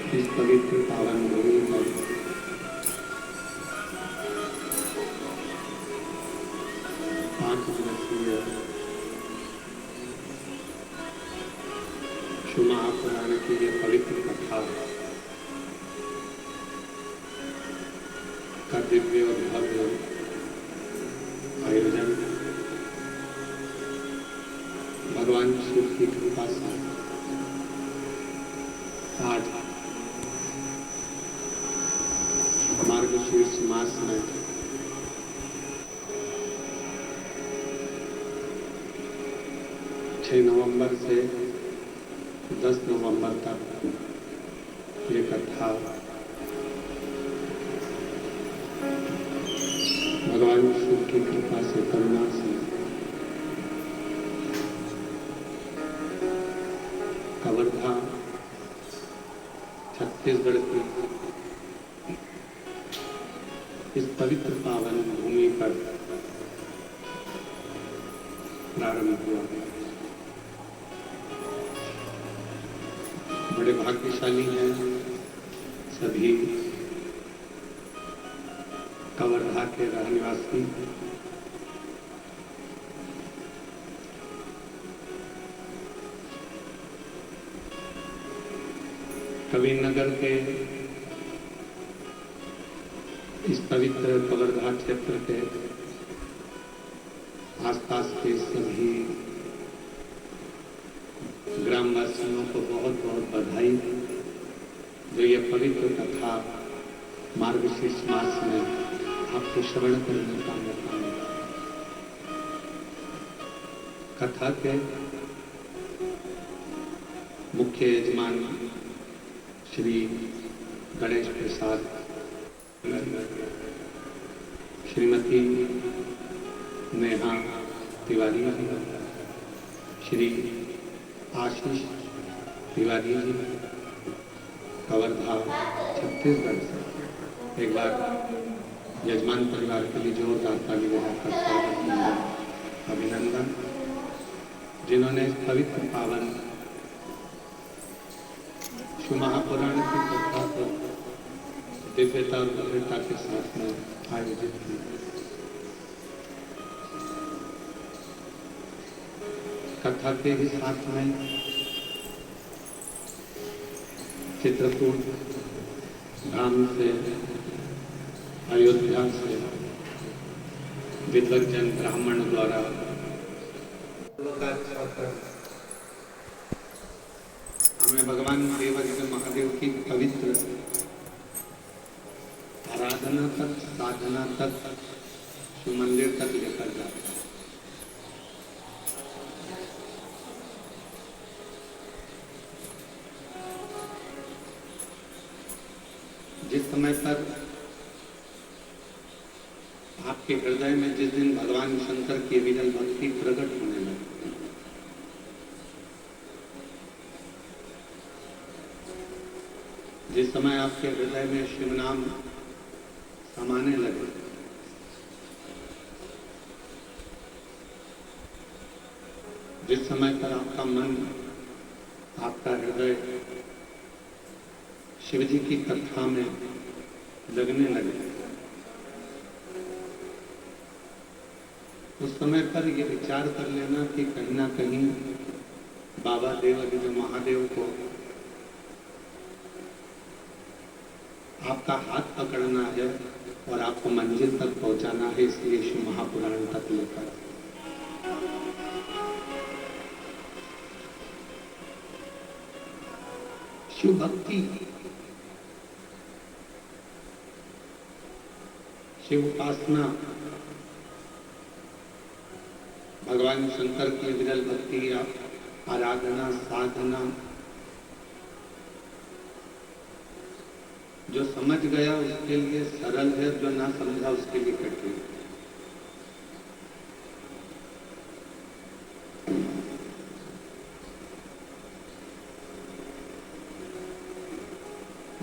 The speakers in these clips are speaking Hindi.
इस पवित्र पावन भूमि पर पांच दिवसीय शिव महापुराण की यह पवित्र कथा का दिव्य और भव्य आयोजन भगवान शिव की कृपा से आज मार्गशीर्ष मास में 6 नवंबर से 10 नवंबर तक ये कथा भगवान शिव की कृपा से करुणा से कवर्धा छत्तीसगढ़ की इस पवित्र पावन भूमि पर प्रारंभ हुआ। बड़े भाग्यशाली हैं सभी कवर्धा के रहनिवासी। कबीरनगर के इस पवित्र कवर्धा क्षेत्र के आसपास के सभी ग्रामवासियों को बहुत बहुत बधाई जो ये पवित्र कथा मार्गशीर्ष मास में आपको श्रवण करने का मौका मिला। कथा के मुख्य यजमान श्री गणेश प्रसाद, श्रीमती नेहा तिवारी जी, श्री आशीष तिवारी जी, कवर्धा छत्तीसगढ़ से। एक बार यजमान परिवार के लिए जोरदार ताली बजाकर स्वागत अभिनंदन, जिन्होंने इस पवित्र पावन शिव महापुराण की कथा को दिव्यता और भव्यता के साथ में आयोजित किया। कथा के ही साथ में चित्रकूट धाम से, अयोध्या से विद्वज्जन ब्राह्मण द्वारा हमें भगवान देवज्ञ महादेव की पवित्र आराधना तक, साधना तक, शिव मंदिर तक लेकर जाता है। जिस समय पर आपके हृदय में जिस दिन भगवान शंकर की विरल भक्ति प्रकट होने लगी, जिस समय आपके हृदय में शिव नाम समाने लगे, जिस समय पर आपका मन, आपका हृदय शिव जी की कथा में लगने लगे, उस समय पर यह विचार कर लेना कि कहीं ना कहीं बाबा देवज्ञ महादेव को आपका हाथ पकड़ना है और आपको मंजिल तक पहुंचाना है, इसलिए शिव महापुराण तक लेकर। शिव भक्ति, शिव उपासना, भगवान शंकर की विरल भक्ति, आराधना, साधना, जो समझ गया उसके लिए सरल है, जो ना समझा उसके लिए कठिन।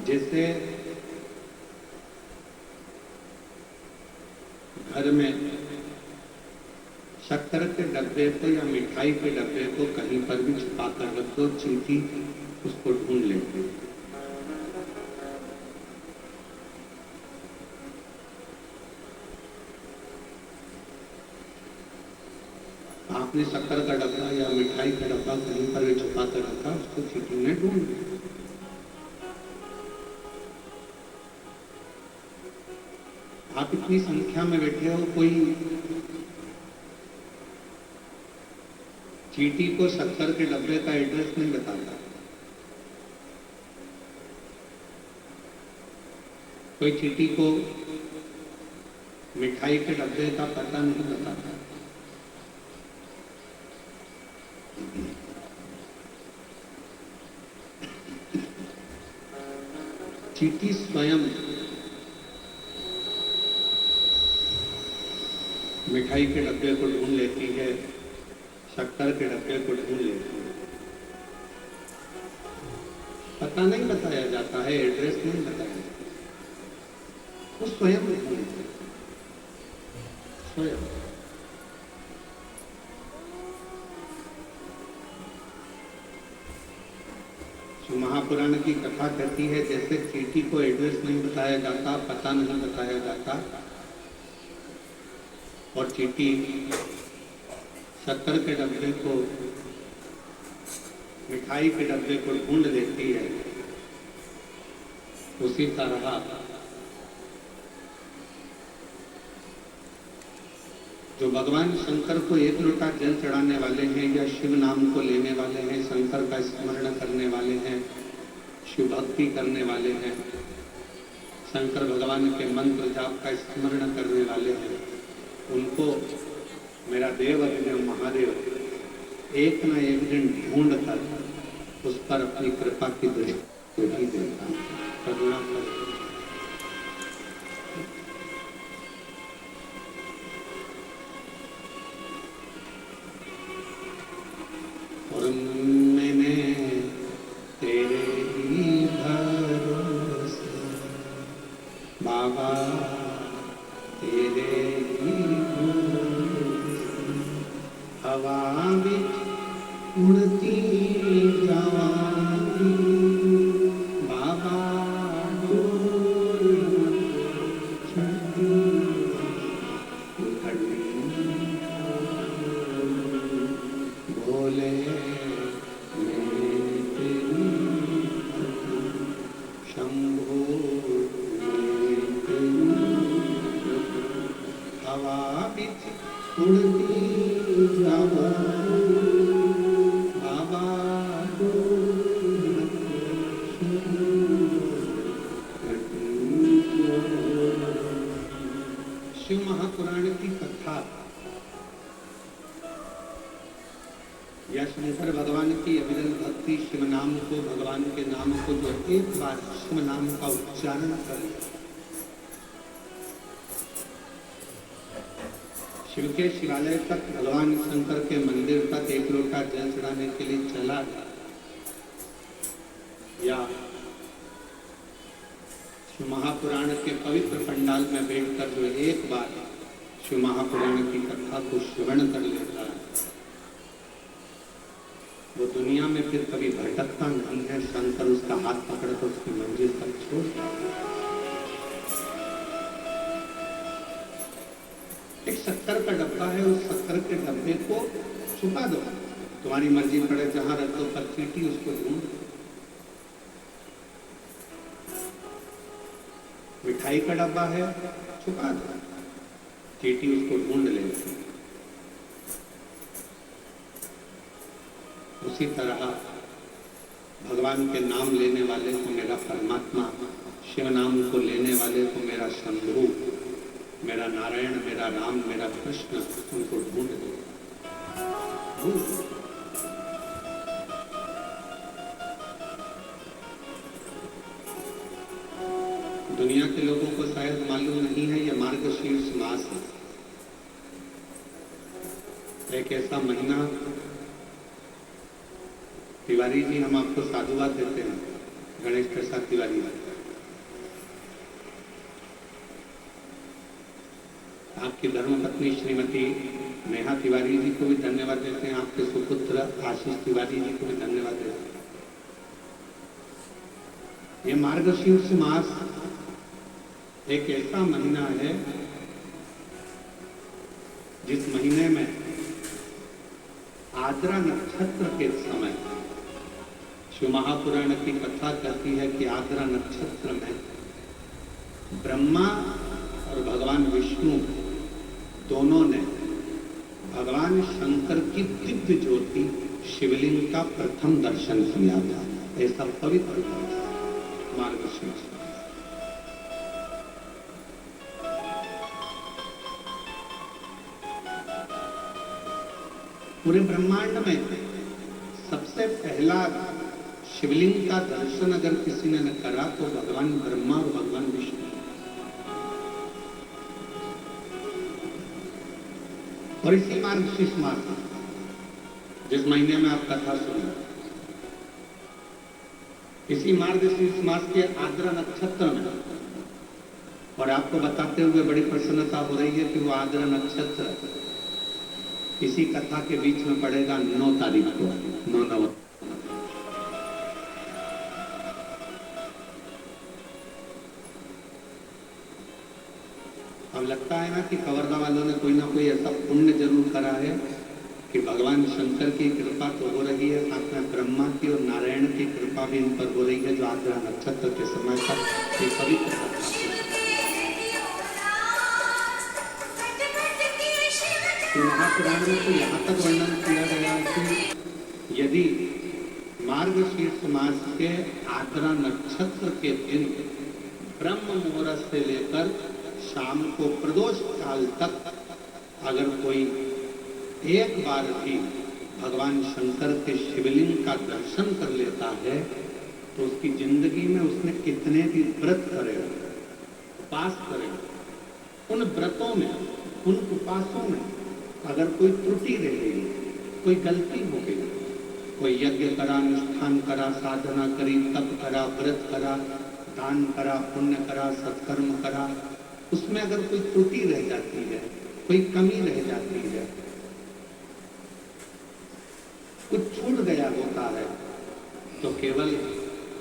जैसे घर में शक्कर के डब्बे को या मिठाई के डब्बे को कहीं पर भी छुपा कर रख दो, चींटी उसको ढूंढ लेते। आपने शक्कर का डब्बा या मिठाई का डब्बा कहीं पर भी छुपा कर रखा, उसको चींटी ने ढूंढ लिया। आप इतनी संख्या में बैठे हो, कोई चींटी को शक्कर के डब्बे का एड्रेस नहीं बताता, कोई चींटी को मिठाई के डब्बे का पता नहीं बताता। चींटी स्वयं मिठाई के डब्बे को ढूंढ लेती है, शक्कर के डब्बे को ढूंढ लेती है। पता नहीं बताया जाता है, एड्रेस नहीं बताया जाता, वो स्वयं ढूंढती है, स्वयं। महापुराण की कथा कहती है, जैसे चींटी को एड्रेस नहीं बताया जाता, पता नहीं बताया जाता, और चींटी शक्कर के डब्बे को, मिठाई के डब्बे को ढूंढ लेती है, उसी तरह जो भगवान शंकर को एक लोटा जल चढ़ाने वाले हैं या शिव नाम को लेने वाले हैं, शंकर का स्मरण करने वाले हैं, शिव भक्ति करने वाले हैं, शंकर भगवान के मंत्र जाप का स्मरण करने वाले हैं, उनको मेरा देव अभिनव महादेव एक न एक दिन ढूंढ कर उस पर अपनी कृपा की दृष्टि ही देता है, करुणा कर। और मैंने तेरे ही भरोसे बाबा, तेरे ही हवा बिच उड़ती जावांगी बाबा, बोले शंभो हवा बिच उड़ती बाबा, शिव महापुराण की कथा या शंकर भगवान की अविरल भक्ति, शिव नाम को, भगवान के नाम को जो एक बार शिव नाम का उच्चारण करे, शिव के शिवालय तक, भगवान शंकर के मंदिर तक एक लोटा जल चढ़ाने के लिए चला गया, या शिव महापुराण के पवित्र पंडाल में बैठकर जो एक बार शिव महापुराण की कथा को श्रवण कर लेता है, वो दुनिया में फिर कभी भटकता नहीं है। शंकर उसका हाथ पकड़कर उसकी मंजिल तक छोड़ता है। एक शक्कर का डब्बा है, उस शक्कर के डब्बे को छुपा दो, तुम्हारी मर्जी पड़े जहां रख दो, पर चींटी उसको ढूंढ। मिठाई का डब्बा है, छुपा दो, चींटी उसको ढूंढ लेती। उसी तरह भगवान के नाम लेने वाले को मेरा परमात्मा, शिव नाम को लेने वाले को मेरा शंभु, मेरा नारायण, मेरा राम, मेरा कृष्ण, उनको ढूंढ दे। दुनिया के लोगों को शायद मालूम नहीं है, यह मार्गशीर्ष मास है, एक ऐसा महीना। तिवारी जी, हम आपको साधुवाद देते हैं, गणेश प्रसाद तिवारी जी, आपकी धर्मपत्नी श्रीमती नेहा तिवारी जी को भी धन्यवाद देते हैं, आपके सुपुत्र आशीष तिवारी जी को भी धन्यवाद देते हैं। ये मार्गशीर्ष मास एक ऐसा महीना है जिस महीने में आद्रा नक्षत्र के समय शिव महापुराण की कथा कहती है कि आद्रा नक्षत्र में ब्रह्मा और भगवान विष्णु दोनों ने भगवान शंकर की दिव्य ज्योति शिवलिंग का प्रथम दर्शन किया था। ऐसा पवित्र मार्गशीर्ष पूरे ब्रह्मांड में सबसे पहला शिवलिंग का दर्शन अगर किसी ने न करा तो भगवान ब्रह्मा और भगवान विष्णु। और इसी मार्गशीर्ष मास जिस महीने में आप कथा सुने, इसी मार्गशीर्ष मास के आद्रा नक्षत्र में, और आपको बताते हुए बड़ी प्रसन्नता हो रही है कि वो आद्रा नक्षत्र इसी कथा के बीच में पड़ेगा 9 तारीख को, 9 नवंबर। अब लगता है ना कि कवर्धा वालों ने कोई ना कोई ऐसा पुण्य जरूर करा है कि भगवान शंकर की कृपा तो हो रही है, साथ में ब्रह्मा की और नारायण की कृपा भी इन पर हो रही है, जो आद्रा नक्षत्र के समय तक ये पवित्र महापुराण में तो यहाँ तक वर्णन किया गया कि यदि मार्गशीर्ष मास के आद्रा नक्षत्र के दिन ब्रह्म मुहूर्त से लेकर शाम को प्रदोष काल तक अगर कोई एक बार भी भगवान शंकर के शिवलिंग का दर्शन कर लेता है तो उसकी जिंदगी में उसने कितने भी व्रत करे, उपास करे, उन व्रतों में, उन उपासों में अगर कोई त्रुटि रह गई, कोई गलती हो गई, कोई यज्ञ करा, अनुष्ठान करा, साधना करी, तप करा, व्रत करा, दान करा, पुण्य करा, सत्कर्म करा, उसमें अगर कोई त्रुटि रह जाती है, कोई कमी रह जाती है, कुछ छूट गया होता है, तो केवल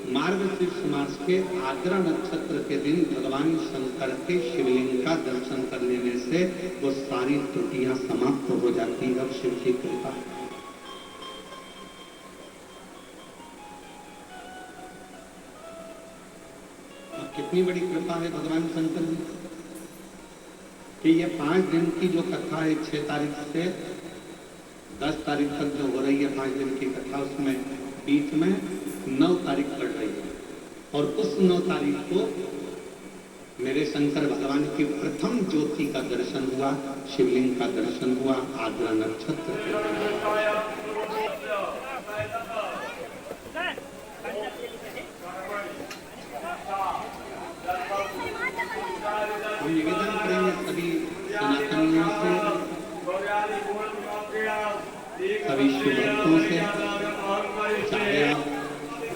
मार्गशीर्ष मास के आद्रा नक्षत्र के दिन भगवान शंकर के शिवलिंग का दर्शन कर लेने से वो सारी त्रुटियां समाप्त हो जाती है। शिव की कृपा। कितनी बड़ी कृपा है भगवान शंकर जी कि ये 5 दिन की जो कथा है, 6 तारीख से 10 तारीख तक जो हो रही है 5 दिन की कथा, उसमें बीच में 9 तारीख पड़ रही है, और उस 9 तारीख को मेरे शंकर भगवान की प्रथम ज्योति का दर्शन हुआ, शिवलिंग का दर्शन हुआ आद्रा नक्षत्र के। हम निवेदन करेंगे सभी सनातनियों से, सभी शिवभक्तों से, चाहे आप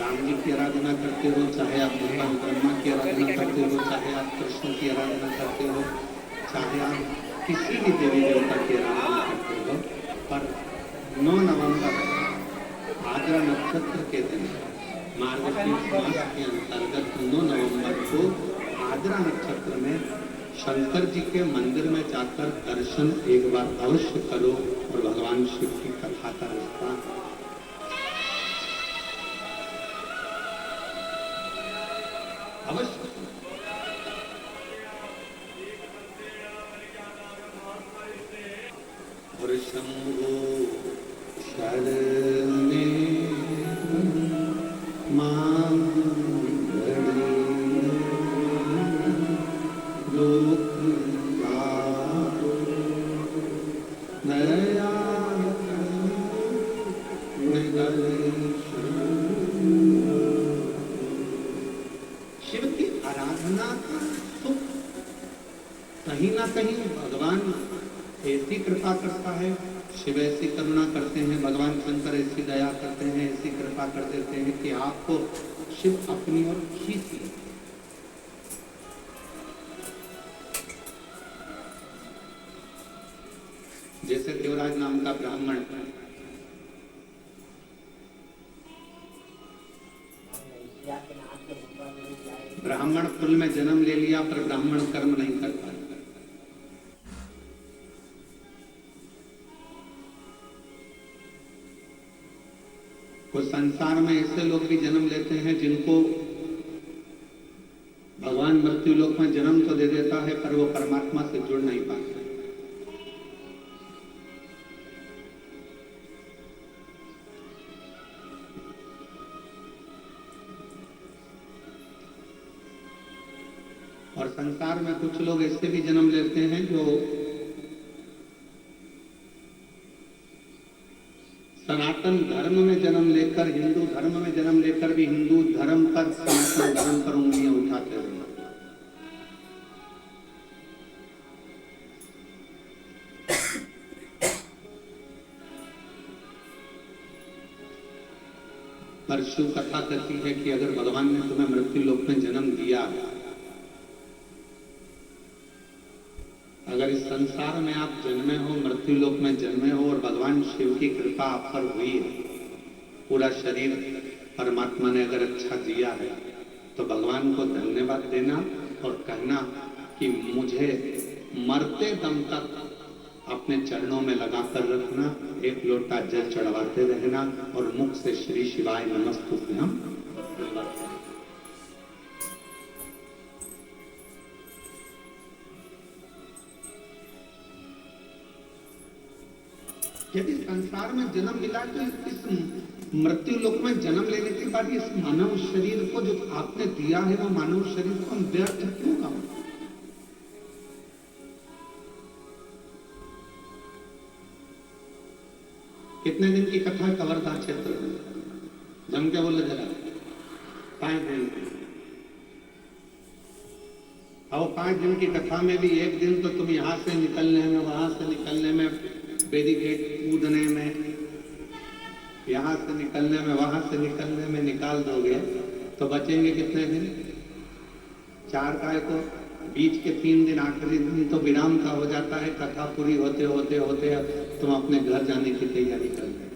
राम जी की आराधना करते हो, चाहे आप भगवान ब्रह्मा की आराधना करते हो, चाहे आप कृष्ण की आराधना करते हो, चाहे आप किसी भी देवी देवता की आराधना करते हो, पर 9 नवंबर आद्रा नक्षत्र के दिन मार्गशीर्ष मास के अंतर्गत 9 नवंबर को आद्रा नक्षत्र में शंकर जी के मंदिर में जाकर दर्शन एक बार अवश्य करो और भगवान शिव की कथा का रास्ता अवश्य। और शंभो शरणे शिव की आराधना का सुख कहीं ना कहीं भगवान ऐसी कृपा करता है, शिव ऐसी करुणा करते हैं, भगवान शंकर ऐसी दया करते हैं, ऐसी कृपा कर देते हैं कि आपको शिव अपनी ओर खींच ले। जैसे देवराज नाम का ब्राह्मण ब्राह्मण कुल में जन्म ले लिया पर ब्राह्मण कर्म नहीं कर पाया। वो संसार में ऐसे लोग भी जन्म लेते हैं जिनको भगवान मृत्यु लोक में जन्म तो दे देता है, पर वो परमात्मा से जुड़ नहीं पाते। और संसार में कुछ लोग ऐसे भी जन्म लेते हैं जो सनातन धर्म में जन्म लेकर, हिंदू धर्म में जन्म लेकर भी हिंदू धर्म पर, सनातन धर्म पर उंगलियां उठाते रहे। पर शिव कथा कहती है कि अगर भगवान ने तुम्हें मृत्यु लोक में जन्म दिया, अगर इस संसार में आप जन्मे हो, मृत्यु लोक में जन्मे हो और भगवान शिव की कृपा आप पर हुई है, पूरा शरीर परमात्मा ने अगर अच्छा दिया है, तो भगवान को धन्यवाद देना और कहना कि मुझे मरते दम तक अपने चरणों में लगाकर रखना, एक लोटा जल चढ़वाते रहना और मुख से श्री शिवाय नमस्तुभ्यम। यदि संसार में जन्म मिला तो इस मृत्यु लोक में जन्म लेने के बाद इस मानव शरीर को जो आपने दिया है, वो मानव शरीर को हम व्यर्थ क्यों गवाएं? कितने दिन की कथा कवर्धा क्षेत्र में? जम के बोले जरा। 5 दिन। अब 5 दिन की कथा में भी एक दिन तो तुम यहां से निकलने में, वहां से निकलने में, बैरिकेड कूदने में, यहां से निकलने में, वहां से निकलने में निकाल दोगे तो बचेंगे कितने दिन? 4 काय को बीच के 3 दिन, आखिरी दिन तो विराम का हो जाता है। कथा पूरी होते होते होते तुम अपने घर जाने की तैयारी कर रहे,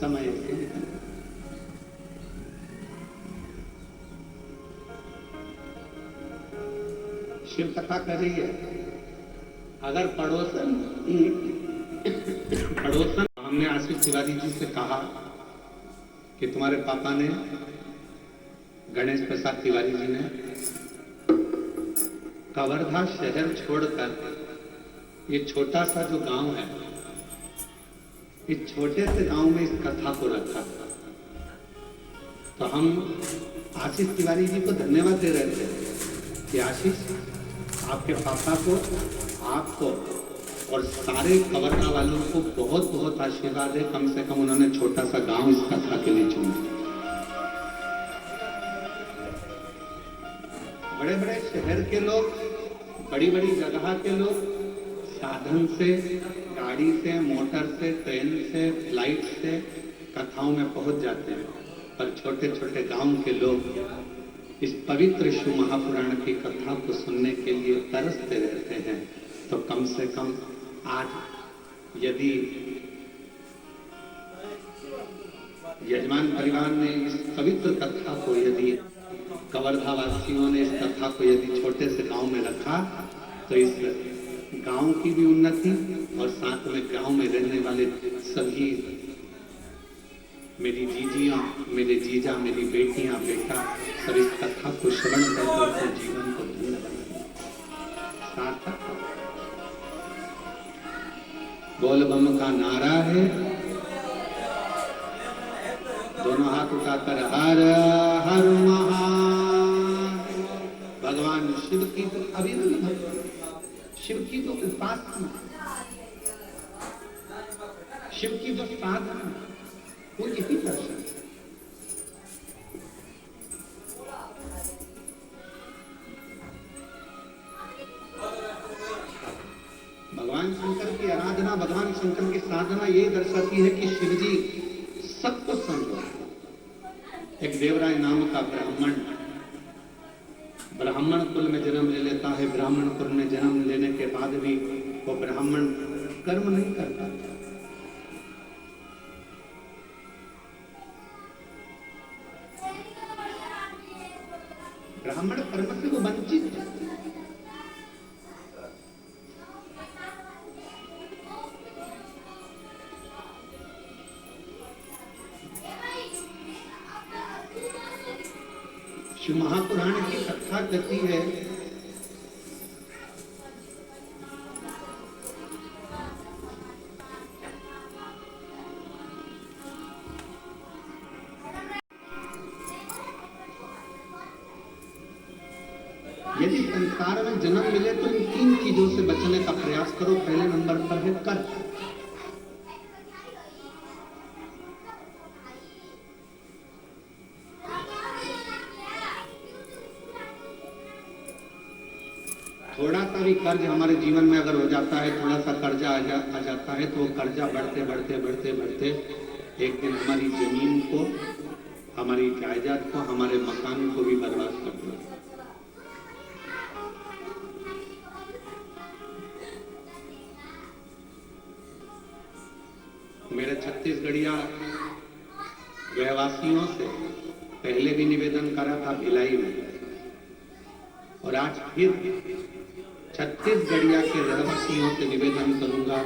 समय से निकल। शिव कथा कर रही है, अगर पड़ोसन, हमने आशीष तिवारी जी से कहा कि तुम्हारे पापा ने, गणेश प्रसाद तिवारी जी ने कवर्धा शहर छोड़कर ये छोटा सा जो गांव है, इस छोटे से गांव में इस कथा को रखा। तो हम आशीष तिवारी जी को धन्यवाद दे रहे थे कि आशीष, आपके पापा को, आपको और सारे कवर्धा वालों को बहुत बहुत आशीर्वाद है। कम से कम उन्होंने छोटा सा गांव इस कथा के लिए चुना। बड़े बड़े शहर के लोग, बड़ी बड़ी जगह के लोग साधन से, गाड़ी से, मोटर से, ट्रेन से, फ्लाइट से कथाओं में पहुंच जाते हैं, पर छोटे छोटे गांव के लोग इस पवित्र शिव महापुराण की कथा को सुनने के लिए तरसते रहते हैं। तो कम से कम आज यदि यजमान परिवार ने इस पवित्र कथा को, यदि कवर्धा वासियों ने इस कथा को यदि छोटे से गांव में रखा, तो इस गांव की भी उन्नति और साथ में गांव में रहने वाले सभी, मेरी जीजियां, मेरे जीजा, मेरी बेटियां, बेटा, सब इस कथा को श्रवण करके जीवन को धन्य बनाएंगे, सार्थक। बोल बम का नारा है, दोनों हाथ उठाकर हर हर महादेव। भगवान शिव की तो अभिनंदन है, शिव की तो उपासना, शिव की जो साधना, वो यही दर्शन है। भगवान शंकर की आराधना, भगवान शंकर की साधना यही दर्शाती है कि शिव जी सबको समझो। एक देवराय नाम का ब्राह्मण कुल में जन्म ले लेता है। ब्राह्मण कुल में जन्म लेने के बाद भी वो ब्राह्मण कर्म नहीं कर पाता। ब्राह्मण कर्म से वो वंचित है। शिव महापुराण की कथा कहती है यदि संसार में जन्म मिले तो इन 3 चीजों से बचने का प्रयास करो। पहले नंबर पर है कर्ज। थोड़ा सा भी कर्ज हमारे जीवन में अगर हो जाता है, थोड़ा सा कर्जा आ जाता है, तो वो कर्जा बढ़ते बढ़ते बढ़ते बढ़ते एक दिन हमारी जमीन को, हमारी जायदाद को, हमारे मकान को भी बर्बाद कर देगा। मेरे छत्तीसगढ़िया रहवासियों से पहले भी निवेदन करा था भिलाई में, और आज फिर छत्तीसगढ़िया के रहवासियों से निवेदन करूंगा,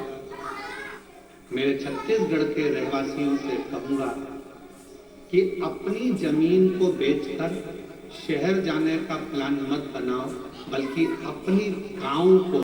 मेरे छत्तीसगढ़ के रहवासियों से कहूंगा कि अपनी जमीन को बेचकर शहर जाने का प्लान मत बनाओ, बल्कि अपनी गांव को,